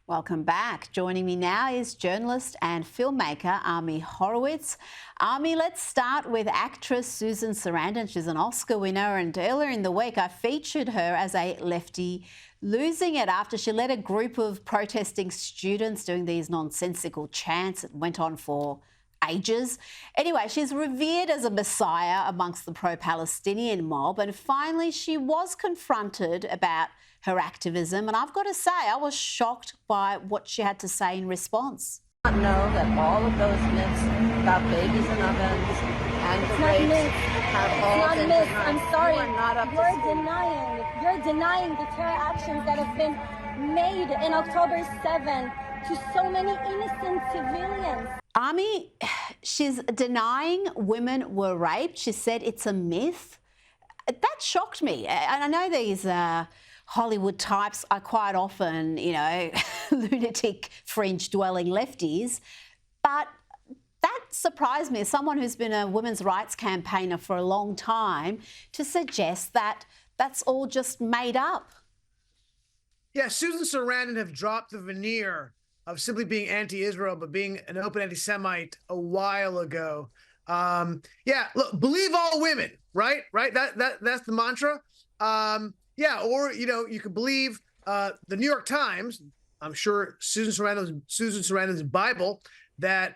Welcome back. Joining me now is journalist and filmmaker Ami Horowitz. Ami, let's start with actress Susan Sarandon. She's an Oscar winner, and earlier in the week I featured her as a lefty losing it after she led a group of protesting students doing these nonsensical chants. It went on for ages. Anyway, she's revered as a messiah amongst the pro-Palestinian mob, and finally she was confronted about her activism, and I've got to say I was shocked by what she had to say in response. I know that all of those myths about babies in ovens and the rapes have all been denied. I'm sorry. You're denying the terror actions that have been made in October 7 to so many innocent civilians. Ami, she's denying women were raped. She said it's a myth. That shocked me. And I know these Hollywood types are quite often, lunatic, fringe-dwelling lefties. But that surprised me as someone who's been a women's rights campaigner for a long time to suggest that that's all just made up. Yeah, Susan Sarandon have dropped the veneer of simply being anti-Israel, but being an open anti-Semite a while ago. Yeah, look, believe all women, right? That's the mantra. Yeah, or you could believe the New York Times. I'm sure Susan Sarandon's Bible that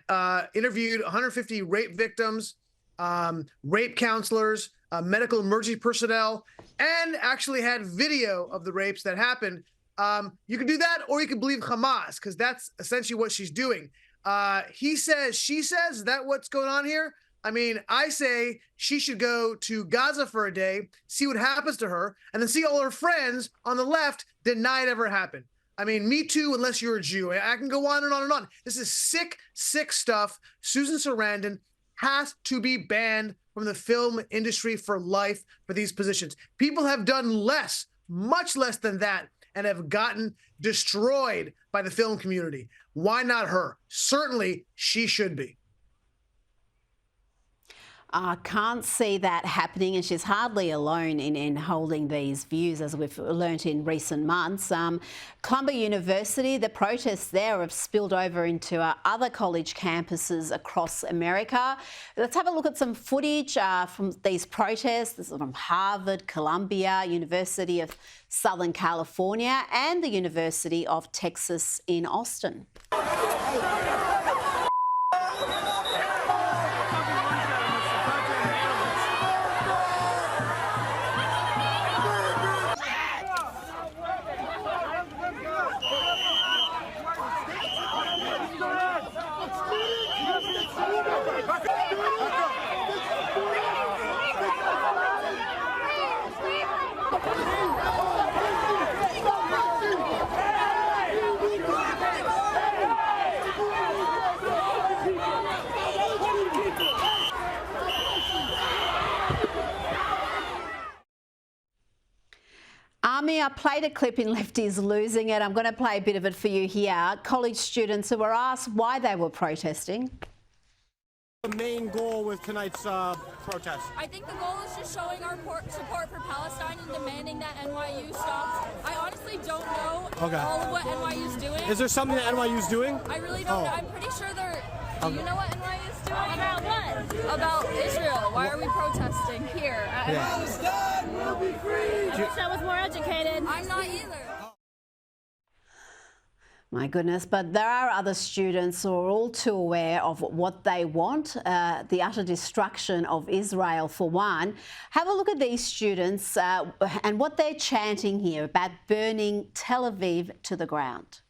interviewed 150 rape victims, rape counselors, medical emergency personnel, and actually had video of the rapes that happened. You can do that, or you can believe Hamas, because that's essentially what she's doing. He says, she says, is that what's going on here? I mean, I say she should go to Gaza for a day, see what happens to her, and then see all her friends on the left deny it ever happened. I mean, me too, unless you're a Jew. I can go on and on and on. This is sick, sick stuff. Susan Sarandon has to be banned from the film industry for life for these positions. People have done less, much less than that, and have gotten destroyed by the film community. Why not her? Certainly, she should be. I can't see that happening, and she's hardly alone in holding these views, as we've learnt in recent months. Columbia University, the protests there have spilled over into other college campuses across America. Let's have a look at some footage from these protests. This is from Harvard, Columbia, University of Southern California, and the University of Texas in Austin. Ami, I played a clip in Lefties Losing It. I'm going to play a bit of it for you here. College students who were asked why they were protesting. The main goal with tonight's protest? I think the goal is just showing our support for Palestine and demanding that NYU stops. I honestly don't know all of what NYU's doing. Is there something that NYU's doing? I really don't know. I'm pretty sure they're... Do you know what NYU's doing? About what? About Israel. Why are we protesting here? Palestine will be free. I wish I was more educated. I'm not either. My goodness, but there are other students who are all too aware of what they want, the utter destruction of Israel for one. Have a look at these students and what they're chanting here about burning Tel Aviv to the ground.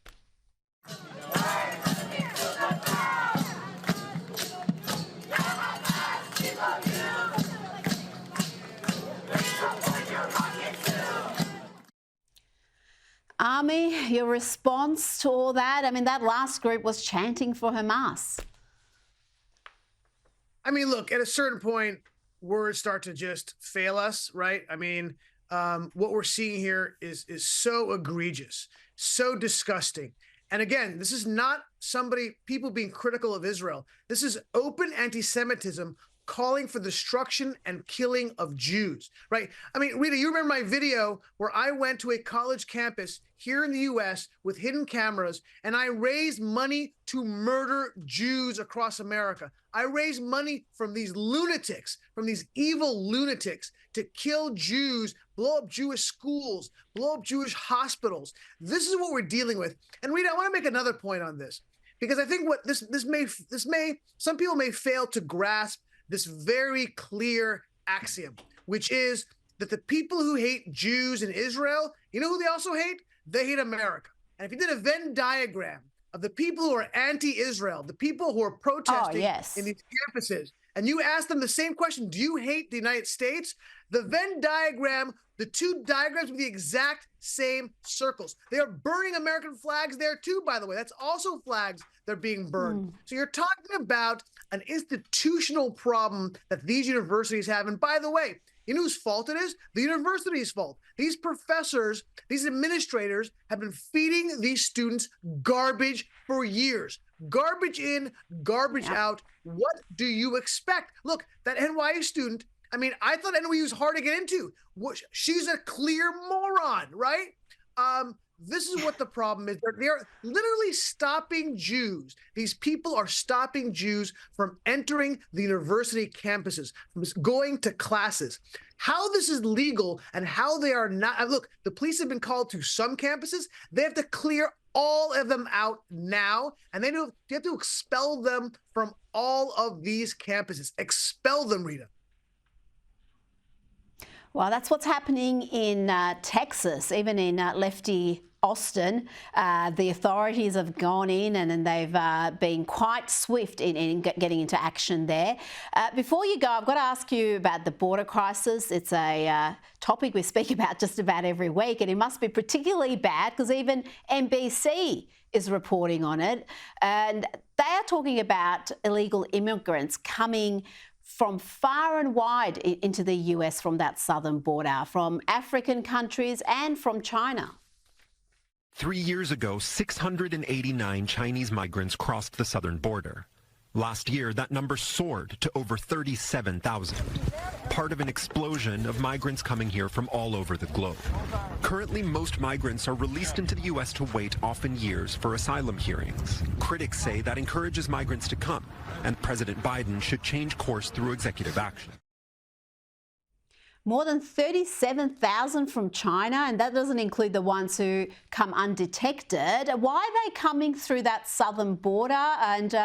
Ami, your response to all that? I mean, that last group was chanting for Hamas. I mean, look, at a certain point, words start to just fail us, right? I mean, what we're seeing here is so egregious, so disgusting. And again, this is not people being critical of Israel. This is open anti-Semitism calling for destruction and killing of Jews, right? I mean, Rita, you remember my video where I went to a college campus here in the US with hidden cameras, and I raised money to murder Jews across America. I raised money from these lunatics, from these evil lunatics, to kill Jews, blow up Jewish schools, blow up Jewish hospitals. This is what we're dealing with. And Rita, I want to make another point on this, because I think what this may some people may fail to grasp this very clear axiom, which is that the people who hate Jews in Israel, you know who they also hate? They hate America. And if you did a Venn diagram of the people who are anti-Israel, the people who are protesting in these campuses, and you ask them the same question, do you hate the United States? The Venn diagram, the two diagrams with the exact same circles. They are burning American flags there too, by the way. That's also flags that are being burned. So you're talking about an institutional problem that these universities have. And by the way, you know whose fault it is? The university's fault. These professors, these administrators have been feeding these students garbage for years. Garbage in, garbage out. What do you expect? Look, that NYU student, I mean, I thought NYU was hard to get into. She's a clear moron, right? This is what the problem is. They're literally stopping Jews. These people are stopping Jews from entering the university campuses, from going to classes. How this is legal and how they are not. Look, the police have been called to some campuses. They have to clear all of them out now, and they have to expel them from all of these campuses. Expel them, Rita. Well, that's what's happening in Texas, even in lefty Austin. The authorities have gone in and they've been quite swift in getting into action there. Before you go, I've got to ask you about the border crisis. It's a topic we speak about just about every week, and it must be particularly bad because even NBC is reporting on it. And they are talking about illegal immigrants coming from far and wide into the US from that southern border, from African countries and from China. 3 years ago, 689 Chinese migrants crossed the southern border. Last year, that number soared to over 37,000, part of an explosion of migrants coming here from all over the globe. Currently, most migrants are released into the U.S. to wait often years for asylum hearings. Critics say that encourages migrants to come, and President Biden should change course through executive action. More than 37,000 from China, and that doesn't include the ones who come undetected. Why are they coming through that southern border? And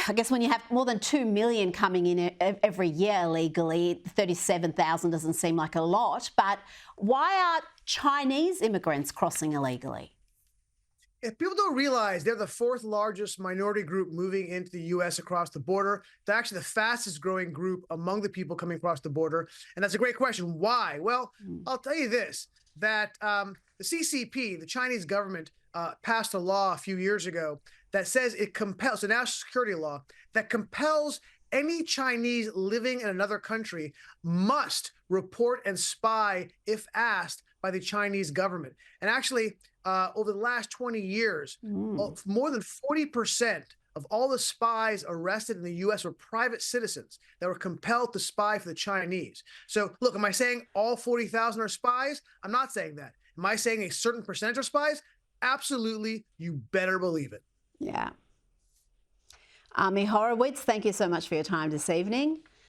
I guess when you have more than 2 million coming in every year illegally, 37,000 doesn't seem like a lot. But why are Chinese immigrants crossing illegally? If people don't realize, they're the fourth largest minority group moving into the U.S. across the border. They're actually the fastest growing group among the people coming across the border. And that's a great question. Why? Well, I'll tell you this, that the CCP, the Chinese government, passed a law a few years ago that says it compels, a national security law, that compels any Chinese living in another country must report and spy if asked by the Chinese government. And actually, over the last 20 years, more than 40% of all the spies arrested in the U.S. were private citizens that were compelled to spy for the Chinese. So, look, am I saying all 40,000 are spies? I'm not saying that. Am I saying a certain percentage are spies? Absolutely. You better believe it. Yeah. Ami Horowitz, thank you so much for your time this evening.